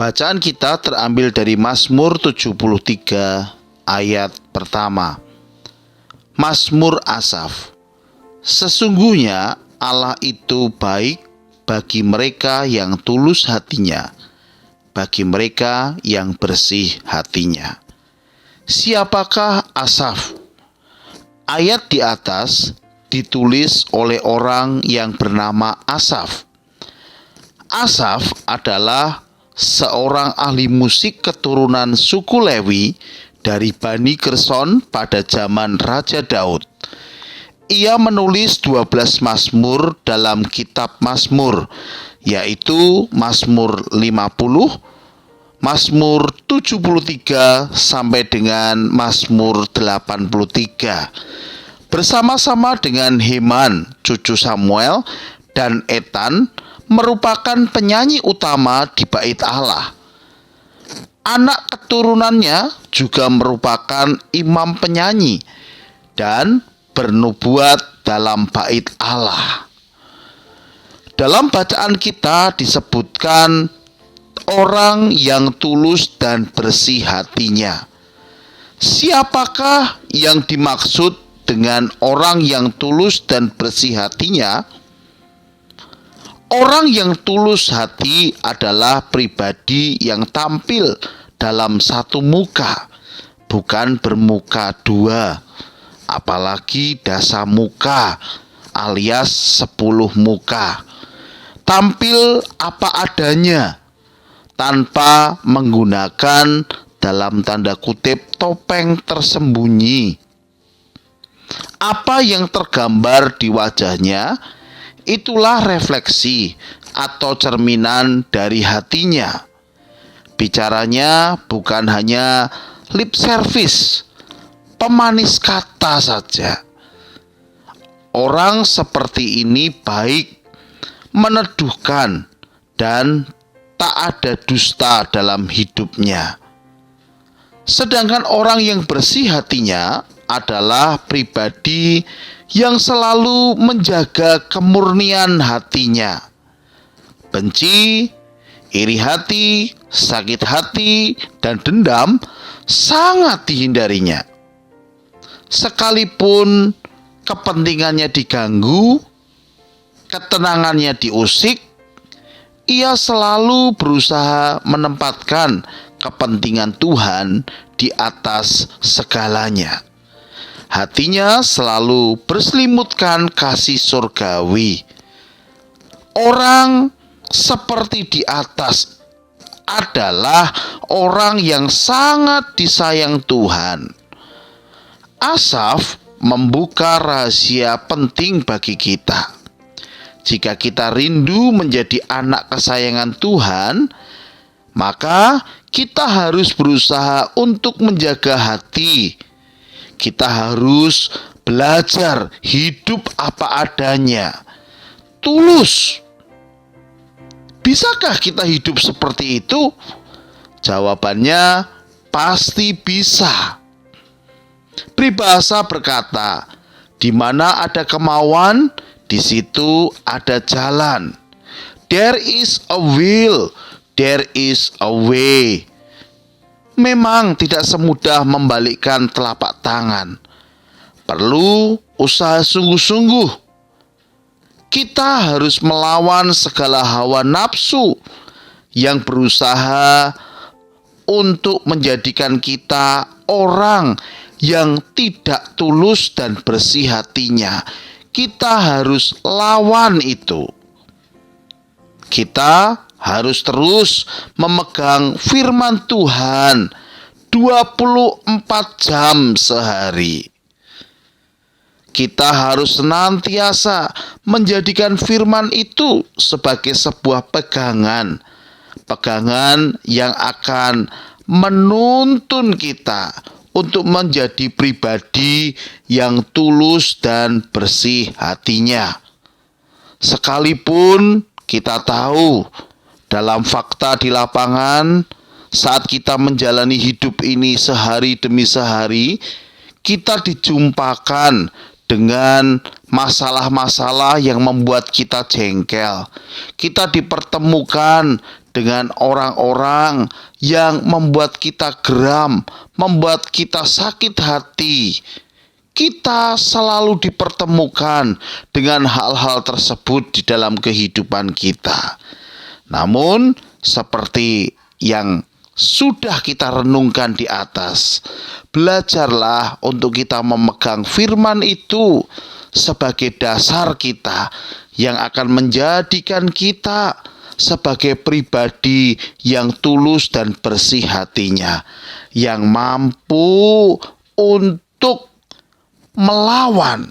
Bacaan kita terambil dari Mazmur 73 ayat pertama. Mazmur Asaf. Sesungguhnya Allah itu baik bagi mereka yang tulus hatinya, bagi mereka yang bersih hatinya. Siapakah Asaf? Ayat di atas ditulis oleh orang yang bernama Asaf. Asaf adalah seorang ahli musik keturunan suku Lewi dari Bani Gerson pada zaman Raja Daud. Ia menulis 12 mazmur dalam kitab Mazmur, yaitu Mazmur 50, Mazmur 73 sampai dengan Mazmur 83. Bersama-sama dengan Heman, cucu Samuel, dan Etan, merupakan penyanyi utama di bait Allah. Anak keturunannya juga merupakan imam penyanyi dan bernubuat dalam bait Allah. Dalam bacaan kita disebutkan orang yang tulus dan bersih hatinya. Siapakah yang dimaksud dengan orang yang tulus dan bersih hatinya? Orang yang tulus hati adalah pribadi yang tampil dalam satu muka, bukan bermuka dua, apalagi dasa muka alias 10 muka. Tampil apa adanya, tanpa menggunakan dalam tanda kutip topeng tersembunyi. Apa yang tergambar di wajahnya, itulah refleksi atau cerminan dari hatinya. Bicaranya bukan hanya lip service, pemanis kata saja. Orang seperti ini baik, meneduhkan, dan tak ada dusta dalam hidupnya. Sedangkan orang yang bersih hatinya adalah pribadi yang selalu menjaga kemurnian hatinya. Benci, iri hati, sakit hati, dan dendam sangat dihindarinya. Sekalipun kepentingannya diganggu, ketenangannya diusik, ia selalu berusaha menempatkan kepentingan Tuhan di atas segalanya. Hatinya selalu berselimutkan kasih surgawi. Orang seperti di atas adalah orang yang sangat disayang Tuhan. Asaf membuka rahasia penting bagi kita. Jika kita rindu menjadi anak kesayangan Tuhan, maka kita harus berusaha untuk menjaga hati. Kita harus belajar hidup apa adanya, tulus. Bisakah kita hidup seperti itu? Jawabannya pasti bisa. Peribahasa berkata, di mana ada kemauan, di situ ada jalan. There is a will, there is a way. Memang tidak semudah membalikkan telapak tangan. Perlu usaha sungguh-sungguh. Kita harus melawan segala hawa nafsu yang berusaha untuk menjadikan kita orang yang tidak tulus dan bersih hatinya. Kita harus lawan itu. Kita harus terus memegang firman Tuhan 24 jam sehari. Kita harus senantiasa menjadikan firman itu sebagai sebuah pegangan. Pegangan yang akan menuntun kita untuk menjadi pribadi yang tulus dan bersih hatinya. Sekalipun kita tahu dalam fakta di lapangan, saat kita menjalani hidup ini sehari demi sehari, kita dijumpakan dengan masalah-masalah yang membuat kita jengkel. Kita dipertemukan dengan orang-orang yang membuat kita geram, membuat kita sakit hati. Kita selalu dipertemukan dengan hal-hal tersebut di dalam kehidupan kita. Namun, seperti yang sudah kita renungkan di atas, belajarlah untuk kita memegang firman itu sebagai dasar kita yang akan menjadikan kita sebagai pribadi yang tulus dan bersih hatinya, yang mampu untuk melawan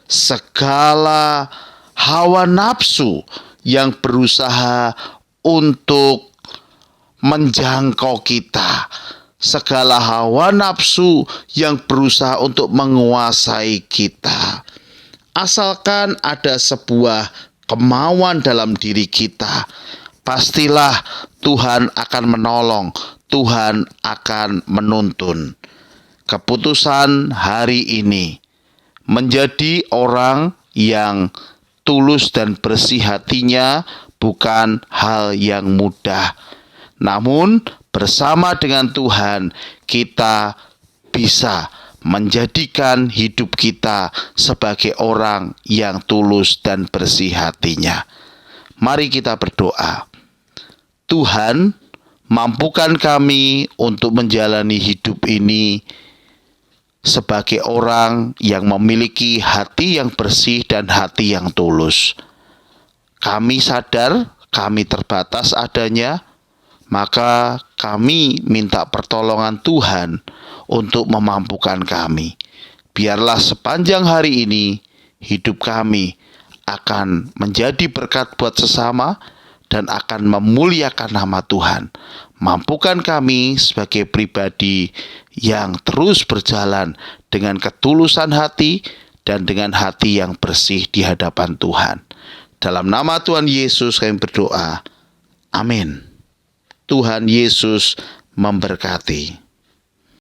segala hawa nafsu yang berusaha untuk menjangkau kita, segala hawa nafsu yang berusaha untuk menguasai kita. Asalkan ada sebuah kemauan dalam diri kita, pastilah Tuhan akan menolong, Tuhan akan menuntun. Keputusan hari ini menjadi orang yang tulus dan bersih hatinya bukan hal yang mudah. Namun bersama dengan Tuhan kita bisa menjadikan hidup kita sebagai orang yang tulus dan bersih hatinya. Mari kita berdoa. Tuhan, mampukan kami untuk menjalani hidup ini sebagai orang yang memiliki hati yang bersih dan hati yang tulus. Kami sadar kami terbatas adanya, maka kami minta pertolongan Tuhan untuk memampukan kami. Biarlah sepanjang hari ini hidup kami akan menjadi berkat buat sesama dan akan memuliakan nama Tuhan. Mampukan kami sebagai pribadi yang terus berjalan dengan ketulusan hati dan dengan hati yang bersih di hadapan Tuhan. Dalam nama Tuhan Yesus kami berdoa. Amin. Tuhan Yesus memberkati.